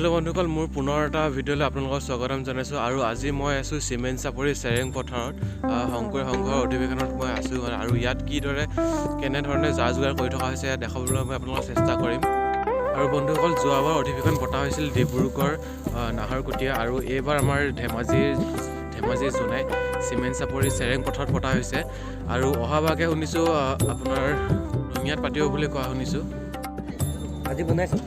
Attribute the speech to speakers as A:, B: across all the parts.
A: Hello' বন্ধুসকল, মোৰ পুনৰ এটা ভিডিঅ'লৈ আপোনালোকক স্বাগতম জনাইছোঁ। আৰু আজি মই আছোঁ চিমেণ্ট চাপৰি চেৰেং পথাৰত শংকৰ সংঘৰ অধিৱেশনত মই আছোঁ। আৰু ইয়াত কিদৰে কেনেধৰণে যা যোগাৰ কৰি থকা হৈছে ইয়াত দেখাবলৈ মই আপোনালোকক চেষ্টা কৰিম। আৰু বন্ধুসকল, যোৱাবাৰ অধিৱেশন পতা হৈছিল ডিব্ৰুগড় নাহৰকটীয়া, আৰু এইবাৰ আমাৰ ধেমাজি জোনাই চিমেণ্ট চাপৰি চেৰেং পথাৰত পতা হৈছে। আৰু অহাবাৰকৈ শুনিছোঁ আপোনাৰ ৰঙিয়াত পাতিব বুলি কোৱা শুনিছোঁ।
B: আজি বনাইছোঁ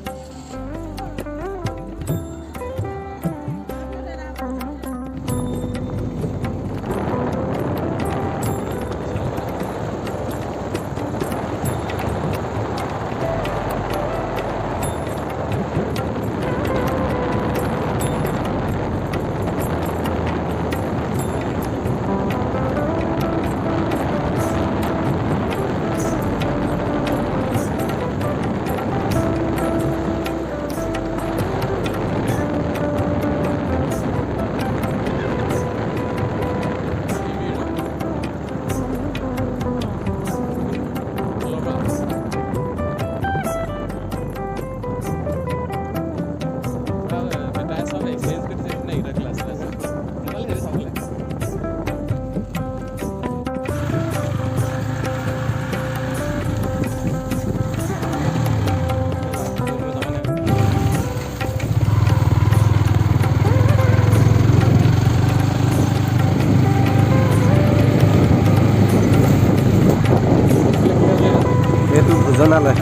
B: ভোজনালয়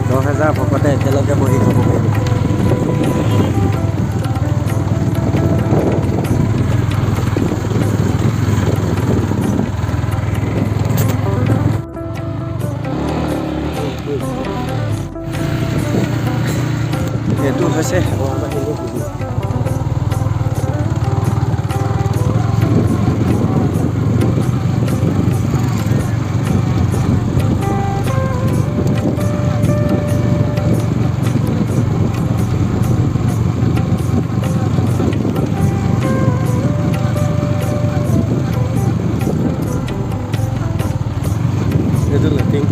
B: 10,000 ভকতে একেলগে বহি খাব পাৰিব। এইটো হৈছে লেটিং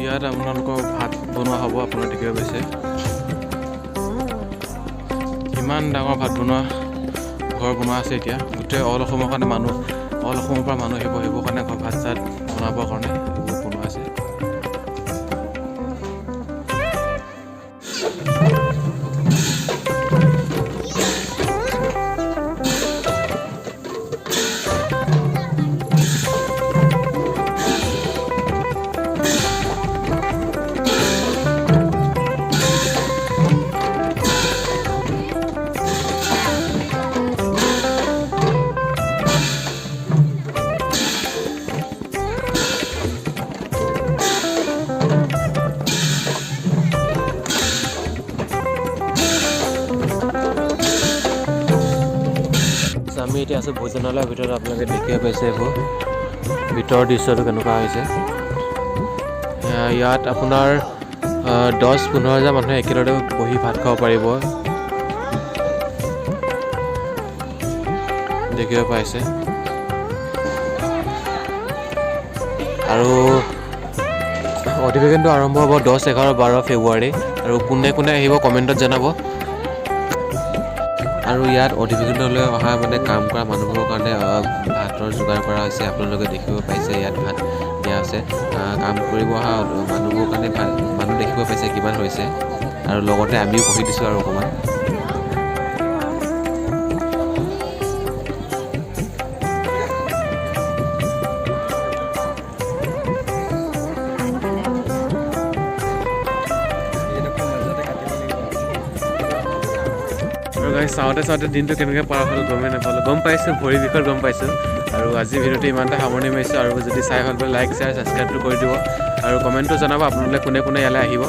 A: ইয়াত আপোনালোকৰ ভাত বনোৱা হ'ব। আপোনাৰ দেখিব পাইছে কিমান ডাঙৰ ভাত বনোৱা ঘৰ বনোৱা আছে। এতিয়া গোটেই অল অসমৰ কাৰণে অল অসমৰ পৰা মানুহ আহিব, সেইবোৰ কাৰণে ভাত চাত বনাবৰ কাৰণে এইবোৰ বনোৱা আছে। আমি এতিয়া আছোঁ ভোজনালয়ৰ ভিতৰত। আপোনালোকে দেখিব পাইছে এইবোৰ ভিতৰৰ দৃশ্যটো কেনেকুৱা হৈছে। ইয়াত আপোনাৰ 10-15,000 মানুহে একেলগে বহি ভাত খাব পাৰিব, দেখিব পাইছে। আৰু অধিৱেশনটো আৰম্ভ হ'ব 10, 11, 12 ফেব্ৰুৱাৰী। আৰু কোনে কোনে আহিব কমেণ্টত জনাব। আৰু ইয়াত অধিৱেশনলৈ অহা কাম কৰা মানুহবোৰৰ কাৰণে ভাতৰ যোগাৰ কৰা হৈছে। আপোনালোকে দেখিব পাইছে ইয়াত ভাত দিয়া আছে। কাম কৰিব অহা মানুহবোৰৰ কাৰণে মানুহ দেখিব পাইছে কিমান হৈছে। আৰু লগতে আমিও বহি দিছোঁ আৰু অকণমান। চাওঁতে দিনটো কেনেকৈ পাৰ হ'ল গমেই নাপালোঁ। গম পাইছোঁ ভৰিৰ বিষয়ে গম পাইছোঁ। আৰু আজি ভিডিঅ'টো ইমানটা সামৰণি মাৰিছোঁ। আৰু যদি চাই ভাল পালে লাইক, শ্বেয়াৰ, ছাবস্ক্ৰাইবটো কৰি দিব। আৰু কমেণ্টটো জনাব আপোনালোকে কোনে কোনে ইয়ালৈ আহিব।